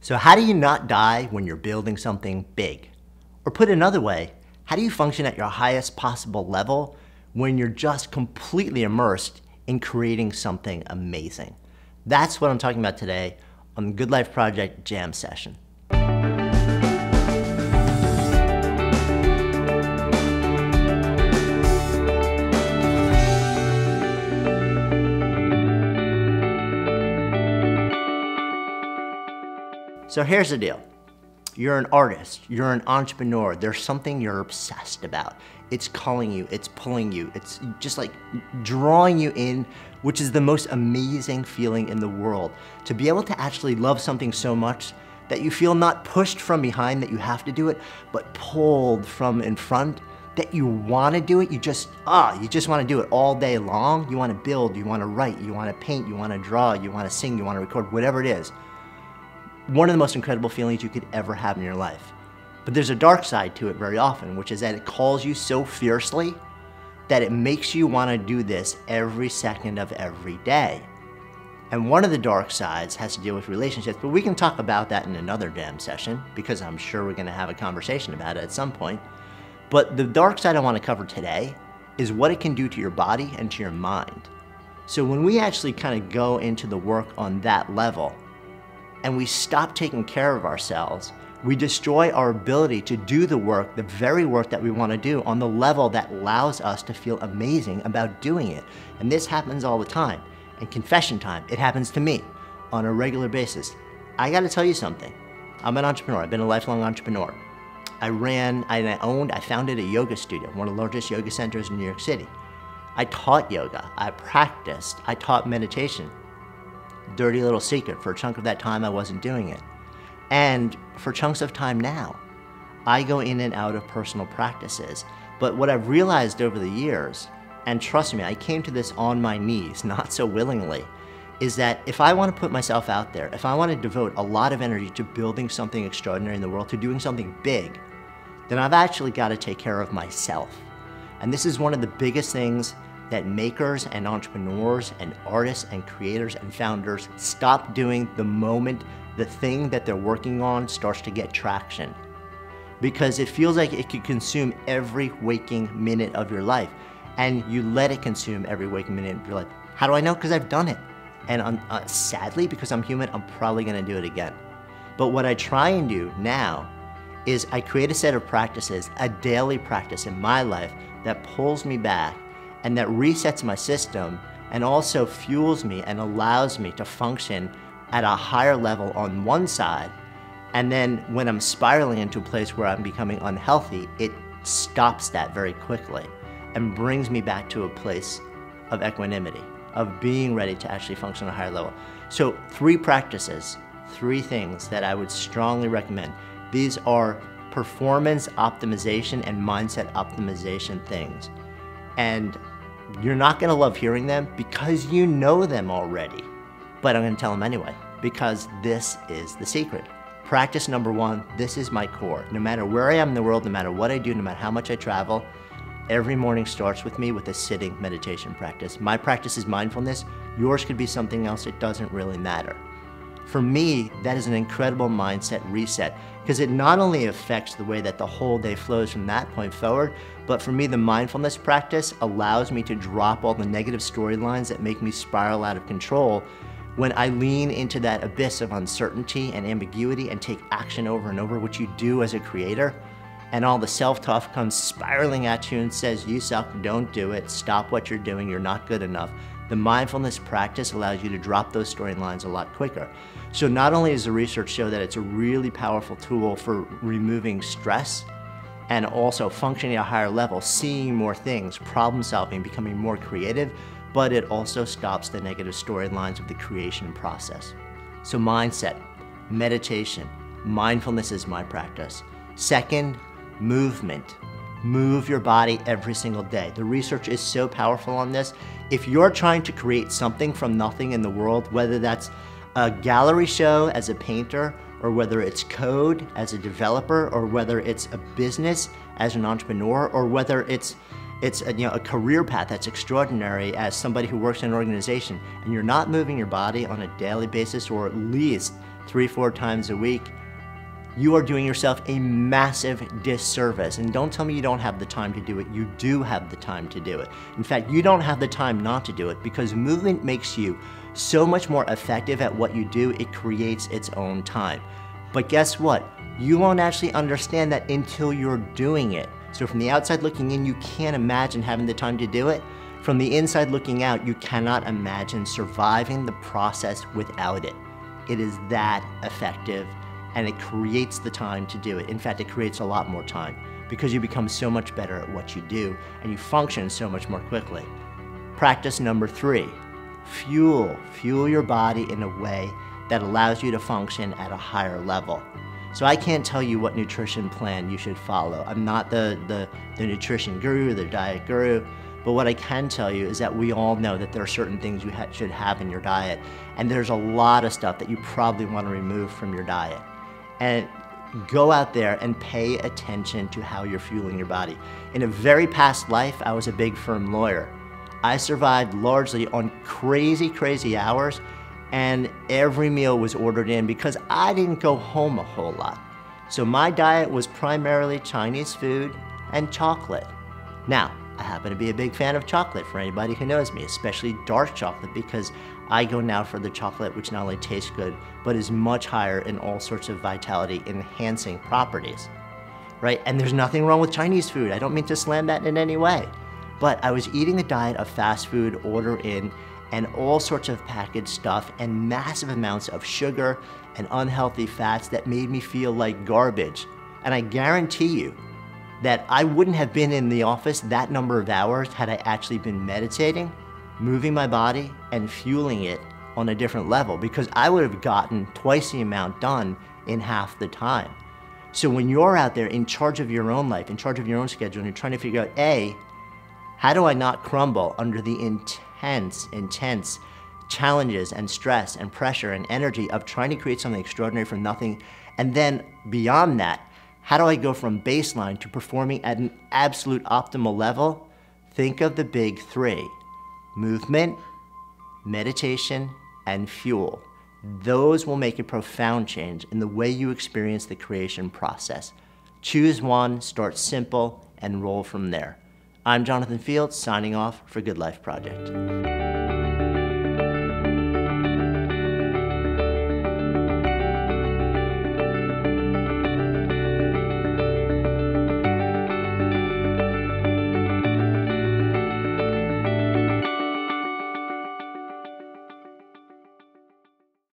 So how do you not die when you're building something big? Or put another way, how do you function at your highest possible level when you're just completely immersed in creating something amazing? That's what I'm talking about today on the Good Life Project Jam Session. So here's the deal. You're an artist, you're an entrepreneur, there's something you're obsessed about. It's calling you, it's pulling you, it's just like drawing you in, which is the most amazing feeling in the world. To be able to actually love something so much that you feel not pushed from behind that you have to do it, but pulled from in front, that you want to do it, you just want to do it all day long. You want to build, you want to write, you want to paint, you want to draw, you want to sing, you want to record, whatever it is. One of the most incredible feelings you could ever have in your life. But there's a dark side to it very often, which is that it calls you so fiercely that it makes you want to do this every second of every day. And one of the dark sides has to deal with relationships, but we can talk about that in another jam session because I'm sure we're going to have a conversation about it at some point. But the dark side I want to cover today is what it can do to your body and to your mind. So when we actually kind of go into the work on that level, and we stop taking care of ourselves, we destroy our ability to do the work, the very work that we want to do on the level that allows us to feel amazing about doing it. And this happens all the time. And confession time, it happens to me on a regular basis. I gotta tell you something. I'm an entrepreneur, I've been a lifelong entrepreneur. I founded a yoga studio, one of the largest yoga centers in New York City. I taught yoga, I practiced, I taught meditation. Dirty little secret, for a chunk of that time I wasn't doing it. And for chunks of time now, I go in and out of personal practices. But what I've realized over the years, and trust me, I came to this on my knees, not so willingly, is that if I want to put myself out there, if I want to devote a lot of energy to building something extraordinary in the world, to doing something big, then I've actually got to take care of myself. And this is one of the biggest things that makers and entrepreneurs and artists and creators and founders stop doing the moment the thing that they're working on starts to get traction. Because it feels like it could consume every waking minute of your life. And you let it consume every waking minute of your life. How do I know? Because I've done it. And sadly, because I'm human, I'm probably going to do it again. But what I try and do now is I create a set of practices, a daily practice in my life that pulls me back and that resets my system and also fuels me and allows me to function at a higher level on one side. And then when I'm spiraling into a place where I'm becoming unhealthy, it stops that very quickly and brings me back to a place of equanimity, of being ready to actually function at a higher level. So 3 practices, 3 things that I would strongly recommend. These are performance optimization and mindset optimization things. And you're not going to love hearing them because you know them already. But I'm going to tell them anyway, because this is the secret. Practice number 1, this is my core. No matter where I am in the world, no matter what I do, no matter how much I travel, every morning starts with me with a sitting meditation practice. My practice is mindfulness. Yours could be something else. It doesn't really matter. For me, that is an incredible mindset reset because it not only affects the way that the whole day flows from that point forward, but for me, the mindfulness practice allows me to drop all the negative storylines that make me spiral out of control when I lean into that abyss of uncertainty and ambiguity and take action over and over, which you do as a creator, and all the self-talk comes spiraling at you and says, you suck, don't do it, stop what you're doing, you're not good enough. The mindfulness practice allows you to drop those storylines a lot quicker. So not only does the research show that it's a really powerful tool for removing stress and also functioning at a higher level, seeing more things, problem solving, becoming more creative, but it also stops the negative storylines of the creation process. So mindset, meditation, mindfulness is my practice. Second, movement. Move your body every single day. The research is so powerful on this. If you're trying to create something from nothing in the world, whether that's a gallery show as a painter, or whether it's code as a developer, or whether it's a business as an entrepreneur, or whether it's a career path that's extraordinary as somebody who works in an organization, and you're not moving your body on a daily basis, or at least 3, 4 times a week, you are doing yourself a massive disservice. And don't tell me you don't have the time to do it. You do have the time to do it. In fact, you don't have the time not to do it, because movement makes you so much more effective at what you do. It creates its own time. But guess what? You won't actually understand that until you're doing it. So from the outside looking in, you can't imagine having the time to do it. From the inside looking out, you cannot imagine surviving the process without it. It is that effective, and it creates the time to do it. In fact, it creates a lot more time, because you become so much better at what you do and you function so much more quickly. Practice number 3, fuel. Fuel your body in a way that allows you to function at a higher level. So I can't tell you what nutrition plan you should follow. I'm not the nutrition guru, the diet guru, but what I can tell you is that we all know that there are certain things you should have in your diet, and there's a lot of stuff that you probably want to remove from your diet. And go out there and pay attention to how you're fueling your body. In a very past life, I was a big firm lawyer. I survived largely on crazy, crazy hours, and every meal was ordered in because I didn't go home a whole lot. So my diet was primarily Chinese food and chocolate. Now, I happen to be a big fan of chocolate, for anybody who knows me, especially dark chocolate, because I go now for the chocolate which not only tastes good, but is much higher in all sorts of vitality enhancing properties, right? And there's nothing wrong with Chinese food. I don't mean to slam that in any way, but I was eating a diet of fast food, order in, and all sorts of packaged stuff, and massive amounts of sugar and unhealthy fats that made me feel like garbage. And I guarantee you that I wouldn't have been in the office that number of hours had I actually been meditating, moving my body, and fueling it on a different level, because I would have gotten twice the amount done in half the time. So when you're out there in charge of your own life, in charge of your own schedule, and you're trying to figure out, A, how do I not crumble under the intense challenges and stress and pressure and energy of trying to create something extraordinary from nothing, and then beyond that, how do I go from baseline to performing at an absolute optimal level? Think of the big 3: movement, meditation, and fuel. Those will make a profound change in the way you experience the creation process. Choose one, start simple, and roll from there. I'm Jonathan Fields, signing off for Good Life Project.